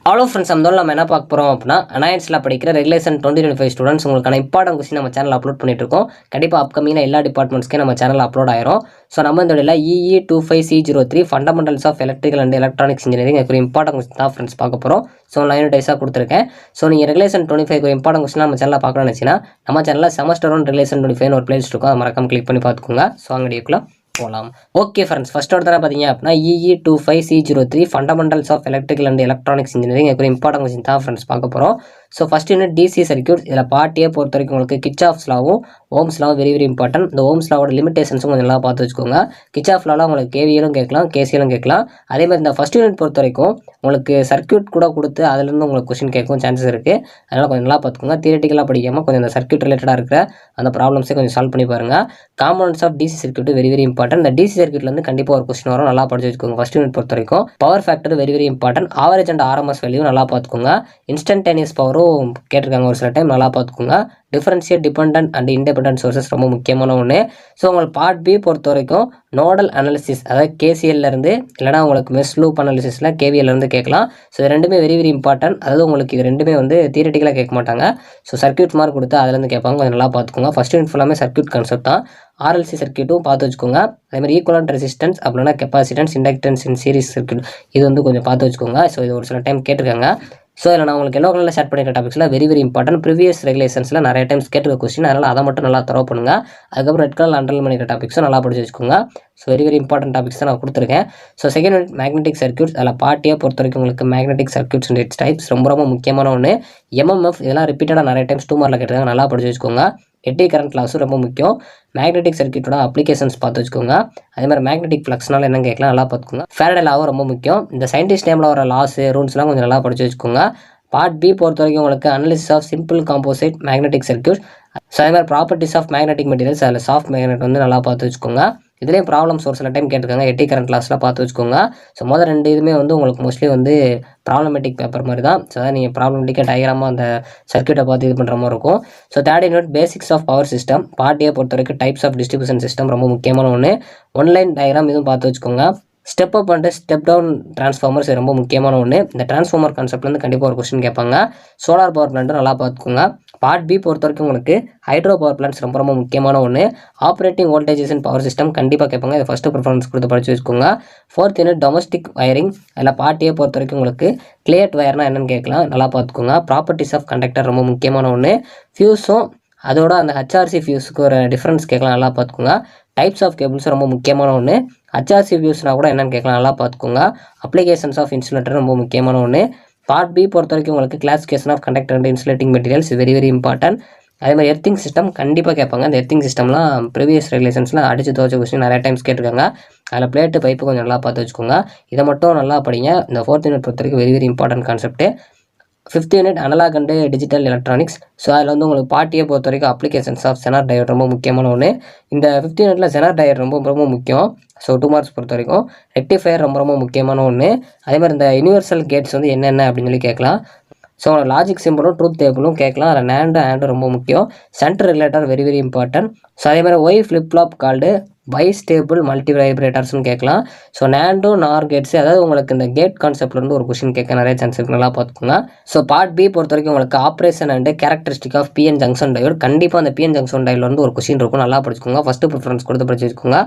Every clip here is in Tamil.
ஹலோ ஃப்ரெண்ட்ஸ், நம்ம என்ன பார்க்க போகிறோம் அப்படின்னா, அனாயன்ஸில் படிக்கிற ரெகுலேஷன் 2025 ஸ்டூடெண்ட்ஸ் உங்களுக்கான இம்பார்ட்டன்ட் கொஸ்டின் நம்ம சேனல் அப்லோட் பண்ணிட்டு இருக்கோம். கண்டிப்பாக அப்கமிங்கில் எல்லா டிபார்ட்மெண்ட்ஸ்க்கே நம்ம சேனல் அப்லோட் ஆயிரும். ஸோ நம்ம இந்த இடையில EE25C03 fundamentals of electrical and electronics engineering ஒரு இம்பார்ட்டன்ட் கொஸ்டின் தான் ஃப்ரெண்ட்ஸ் பார்க்க போகிறோம். ஸோ 9 டேஸாக கொடுத்துருக்கேன். ஸோ நீங்கள் ரெகுலேஷன் 25 இம்பார்ட்டன்ட் கொஸ்டின் நம்ம சேனலில் பார்க்கணும்னு நினச்சின்னா நம்ம சேனலில் செமஸ்டர் 1 ரெகுலேஷன் 25 ஒரு பிளேலிஸ்ட் இருக்கும். அதை மறக்காம கிளிக் பண்ணி பார்த்துக்கோங்க. ஸோ அங்கடிக்குள்ள போகலாம். ஓகே ஃப்ரெண்ட்ஸ், ஃபர்ஸ்ட் ஒருத்தர பார்த்தீங்க அப்படின்னா EE25C03 fundamentals of electrical and electronics engineering ஒரு இம்பார்ட்டன்ட் கொஸ்டின் தான் ஃப்ரெண்ட்ஸ் பார்க்க போகிறோம். So first unit DC circuit. இதில் பார்ட்டியை பொறுத்த வரைக்கும் உங்களுக்கு கிர்ச்சாஃப்ஸ் லாவும் ஓம்ஸ் லாவும் வெரி இம்பார்ட்டன்ட். இந்த ஓம்ஸ் லாவோட லிமிடேஷன்ஸும் கொஞ்சம் நல்லா பார்த்து வச்சுக்கோங்க. கிர்ச்சாஃப் லாவில் உங்களுக்கு கேவிஎலும் கேட்கலாம், கேசிஎலும் கேட்கலாம். அதே மாதிரி இந்த ஃபர்ஸ்ட் யூனிட் பொறுத்த வரைக்கும் உங்களுக்கு சர்க்யூட் கூட கொடுத்து அதுலேருந்து உங்களுக்கு கொஸ்டின் கேட்கும் சான்சஸ் இருக்குது. அதனால் கொஞ்சம் நல்லா பார்த்துக்கோங்க. தியரிட்டிக்கலாக படிக்காமல் கொஞ்சம் இந்த சர்க்யூட் ரிலேட்டடாக இருக்கிற அந்த ப்ராப்ளம்ஸே கொஞ்சம் சால்வ் பண்ணி பாருங்கள். Components of DC circuit very important. இந்த டிசி சர்க்யூட்லேருந்து கண்டிப்பாக ஒரு கொஸ்டின் வரும், நல்லா படிச்சு வச்சுக்கோங்க. ஃபர்ஸ்ட் யூனிட் பொறுத்த வரைக்கும் power factor very important. Average and RMS value நல்லா பார்த்துக்கோங்க. இன்ஸ்டன்டேனியஸ் பவரும் கேட்டிருக்காங்க ஒரு சில டைம், நல்லா பார்த்துக்கோங்க. Differentiate dependent and independent sources ரொம்ப முக்கியமான ஒன்று. ஸோ உங்களுக்கு பார்ட் பி பொறுத்த வரைக்கும் நோடல் அனாலிசிஸ், அதாவது கேசிஎல்லேருந்து இல்லைனா உங்களுக்கு மெஷ் லூப் அனாலிசிஸில் கேவிஎல்லேருந்து கேட்கலாம். ஸோ இது ரெண்டுமே வெரி இம்பார்ட்டன்ட். அதாவது உங்களுக்கு இது ரெண்டுமே வந்து தியரிட்டிக்கலாக கேட்க மாட்டாங்க. ஸோ சர்க்யூட் மார்க் கொடுத்து அதுலேருந்து கேட்பாங்க, கொஞ்சம் நல்லா பார்த்துக்கோங்க. ஃபர்ஸ்ட் யூனிட் ஃபுல்லாமே சர்க்யூட் கான்செப்ட் தான். ஆர்எல்சி சர்க்யூட்டும் பார்த்து வச்சுக்கோங்க. அதேமாதிரி ஈக்குவலன்ட் ரெசிஸ்டன்ஸ் அப்படின்னா capacitance, inductance in series circuit இது வந்து கொஞ்சம் பார்த்து வச்சுக்கோங்க. ஸோ இது ஒரு சில டைம் கேட்டிருக்காங்க. ஸோ இதில் நான் உங்களுக்கு எல்லோ கலரில் ஷேர் பண்ணிக்கிற டாபிக்ஸில் வெரி இம்பார்ட்டன்ட். ப்ரீவியஸ் ரெகுலேஷன்ஸில் நிறைய டைம்ஸ் கேட்டுக்க கொஸ்டின், அதனால் அதை மட்டும் நல்லா தரவு பண்ணுங்க. அதுக்கப்புறம் ரெட் கலர் அண்டர்லைன் பண்ணிக்கிற டாபிக்ஸும் நல்லா படிச்சு வச்சுக்கோங்க. ஸோ வெரி இம்பார்ட்டன்ட் டாபிக்ஸ் தான் நான் கொடுத்துருக்கேன். So second unit magnetic circuits. அதில் பார்ட்டியை பொறுத்த வரைக்கும் உங்களுக்கு magnetic circuits and it's types ரொம்ப முக்கியமான ஒன்று. எம்எம்எஃப் இதெல்லாம் ரிப்பீட்டடாக நிறைய டைம்ஸ் 2 மார்க்கில் கேட்டிருக்காங்க, நல்லா படிச்சு வச்சுக்கோங்க. எட்டி கரண்ட் லாஸும் ரொம்ப முக்கியம். மேக்னெட்டிக் சர்க்யூட்டோட அப்ளிகேஷன்ஸ் பார்த்து வச்சுக்கோங்க. அதே மாதிரி மேக்னெட்டிக் ஃப்ளக்ஸ்னால என்ன கேட்கலாம், நல்லா பார்த்துக்கோங்க. ஃபேரடே லாவும் ரொம்ப முக்கியம். இந்த சயின்டிஸ்ட் நேமில் வர லாஸ் ரூல்ஸ்லாம் கொஞ்சம் நல்லா படிச்சு வச்சுக்கோங்க. பார்ட் பி பொறுத்த வரைக்கும் உங்களுக்கு analysis of simple composite magnetic circuit. So அதே மாதிரி ப்ராப்பர்ட்டிஸ் ஆஃப் மேக்னெட்டிக் மெட்டீரியல்ஸ், அதில் சாஃப்ட் மேக்னெட் வந்து நல்லா பார்த்து வச்சுக்கோங்க. இதுலேயும் ப்ராப்ளம்ஸ் ஒரு சில டைம் கேட்டிருக்காங்க, எட்டி கரண்ட் லாஸ்லாம் பார்த்து வச்சுக்கோங்க. ஸோ முதல் 2 இதுவுமே வந்து உங்களுக்கு மோஸ்ட்லி வந்து ப்ராப்ளமேட்டிக் பேப்பர் மாதிரி தான். ஸோ அதான் நீங்கள் ப்ராப்ளமேட்டிக்காக டயக்ராமாக அந்த சர்க்யூட்டை பார்த்து இது பண்ணுற மாதிரி இருக்கும். So third unit basics of power system. பார்ட்டியை பொறுத்த வரைக்கும் டைப்ஸ் ஆஃப் டிஸ்ட்ரிபியூஷன் சிஸ்டம் ரொம்ப முக்கியமான ஒன்று. ஒன்லைன் டயக்ராம் இதுவும் பார்த்து வச்சுக்கோங்க. Step up and step down transformers ரொம்ப முக்கியமான ஒன்று. இந்த டிரான்ஸ்ஃபார்மர் கான்செப்ட்லேருந்து கண்டிப்பாக ஒரு கொஸ்டின் கேட்பாங்க. சோலார் பவர் பிளான்ட் நல்லா பார்த்துக்கோங்க. பார்ட் பி பொறுத்த வரைக்கும் உங்களுக்கு ஹைட்ரோ பவர் பிளான்ட்ஸ் ரொம்ப முக்கியமான ஒன்று. ஆப்ரேட்டிங் வோல்டேஜஸ் இன் பவர் சிஸ்டம் கண்டிப்பாக கேட்பாங்க. இதை ஃபஸ்ட்டு ப்ரிஃபரன்ஸ் கொடுத்து படிச்சு வச்சுக்கோங்க. Fourth unit domestic wiring. அதில் பார்ட்டியை பொறுத்த வரைக்கும் உங்களுக்கு கிளியட் வயர்னா என்னென்னு கேட்கலாம், நல்லா பார்த்துக்கோங்க. ப்ராப்பர்ட்டிஸ் ஆஃப் கண்டக்டர் ரொம்ப முக்கியமான ஒன்று. ஃபியூஸும் அதோட அந்த ஹெச்ஆர்சி ஃபியூஸுக்கு ஒரு டிஃப்ரென்ஸ் கேட்கலாம், நல்லா பார்த்துக்கோங்க. டைப்ஸ் ஆஃப் கேபிள்ஸ் ரொம்ப முக்கியமான ஒன்று. ஹெச்ஆர்சி ஃபியூஸ்னா கூட என்னென்னு கேட்கலாம், நல்லா பார்த்துக்கோங்க. அப்ளிகேஷன்ஸ் ஆஃப் இன்சுலேட்டர் ரொம்ப முக்கியமான ஒன்று. பார்ட் பி பொறுத்த வரைக்கும் உங்களுக்கு classification of conductor and insulating materials very important. அதே மாதிரி எர்த்திங் சிஸ்டம் கண்டிப்பாக கேட்பாங்க. இந்த எர்த்திங் சிஸ்டம்லாம் ப்ரீவியஸ் ரெகுலேஷன்ஸில் அடிச்சு துவச்ச கொஸ்டின் நிறைய டைம்ஸ் கேட்டிருக்காங்க. அதில் பிளேட்டு பைப்பு கொஞ்சம் நல்லா பார்த்து வச்சுக்கோங்க. இதை மட்டும் நல்லா படிங்க. இந்த 4th யூனிட் பொறுத்த வரைக்கும் very important concept. 5th unit analog and digital electronics. So அதில் வந்து உங்களுக்கு பார்ட்டியை பொறுத்த வரைக்கும் அப்ளிகேஷன்ஸ் ஆஃப் செனார் டயர் ரொம்ப முக்கியமான ஒன்று. இந்த 5th யூனிட்டில் செனார் டயர் ரொம்ப முக்கியம். ஸோ 2 மார்க்ஸ் பொறுத்த வரைக்கும் ரெக்டிஃபயர் ரொம்ப முக்கியமான ஒன்று. அதே மாதிரி இந்த யூனிவர்சல் கேட்ஸ் வந்து என்னென்ன அப்படின்னு சொல்லி கேட்கலாம். ஸோ லாஜிக் சிம்பிளும் ட்ரூத் டேபிளும் கேட்கலாம். அதில் நேண்டு ரொம்ப முக்கியம். சென்டர் ரிலேட்டர் வெரி இம்பார்ட்டன்ட். ஸோ அதே மாதிரி why flip flop called bistable multi வைப்ரேட்டர்ஸ்னு கேட்கலாம். ஸோ நேண்டும் நார் கேட்ஸ், அதாவது உங்களுக்கு இந்த கேட் கான்செப்ட்லேருந்து ஒரு கொஸ்டின் கேட்க நிறைய சான்ஸ் இருக்குது, நல்லா பார்த்துக்கோங்க. ஸோ பார்ட் பி பொறுத்த வரைக்கும் உங்களுக்கு operation and characteristic of PN junction diode. கண்டிப்பாக அந்த பிஎன் ஜங்ஷன் டயோட்லேருந்து ஒரு கொஸ்டின் இருக்கும், நல்லா படிச்சுக்கோங்க. ஃபஸ்ட்டு ப்ரிஃபரன்ஸ் கொடுத்து படிச்சு வச்சுக்கோங்க.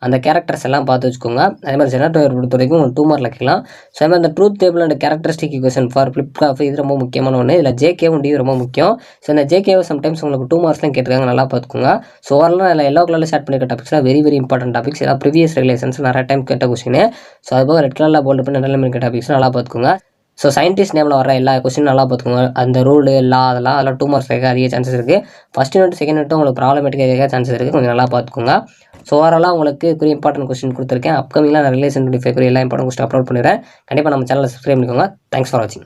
அந்த கேரக்டர்ஸ் எல்லாம் பார்த்து வச்சுக்கோங்க. அதே மாதிரி ஜெனரேட்டர் டயோட் பொறுத்த வரைக்கும் உங்களுக்கு 2 மார்க்கில் கேட்கலாம். ஸோ அதே மாதிரி அந்த truth table and characteristic equation for flip flop இது ரொம்ப முக்கியமான ஒன்று. இதில் ஜேகேவும் டி ரொம்ப முக்கியம். ஸோ இந்த ஜேகேவை சம்டைம்ஸ் உங்களுக்கு 2 மார்க்ஸ்லாம் கேட்டிருக்காங்க, நல்லா பார்த்துக்கோங்க. ஸோ ஓவரால் அதில் எல்லோ கலரில் ஸ்டார்ட் பண்ணிக்கிற டாபிக்ஸ்லாம் வெரி இம்பார்ட்டன்ட் டாபிக்ஸ். ஏதாவது ப்ரீவியஸ் ரெகுலேஷன்ஸ் நிறைய டைம் கேட்ட கொஸ்டின். ஸோ அதுபோக ரெட் கலரில் போல்டு பண்ணி நல்ல பண்ணிக்கிற டாபிக்ஸ் நல்லா பார்த்துக்கோங்க. ஸோ சயின்டிஸ்ட் நேமில் வர எல்லா கொஸ்டின் நல்லா பார்த்துக்கோங்க. அந்த ரூல் அதெல்லாம் 2 மார்க்ஸ் கேட்க அதிக சான்சஸ் இருக்குது. ஃபஸ்ட் யூனிட் செகண்ட் யூனிட் உங்களுக்கு ப்ராப்ளமேட்டிக்காக கேட்க சான்சஸ் இருக்குது, கொஞ்சம் நல்லா பார்த்துக்கோங்க. ஸோ ஓவராலாக உங்களுக்கு இம்பார்ட்டன்ட் கொஸ்டின் கொடுத்துருக்கேன். அப்கமிங்லாம் நான் ரெகுலேஷன் 25 எல்லா இம்பார்ட்டன்ட் கொஸ்டின் அப்லோட் பண்ணிடுறேன். கண்டிப்பாக நம்ம சேனலை சப்ஸ்கிரைப் பண்ணிக்கோங்க. தேங்க்ஸ் ஃபார் வாட்சிங்.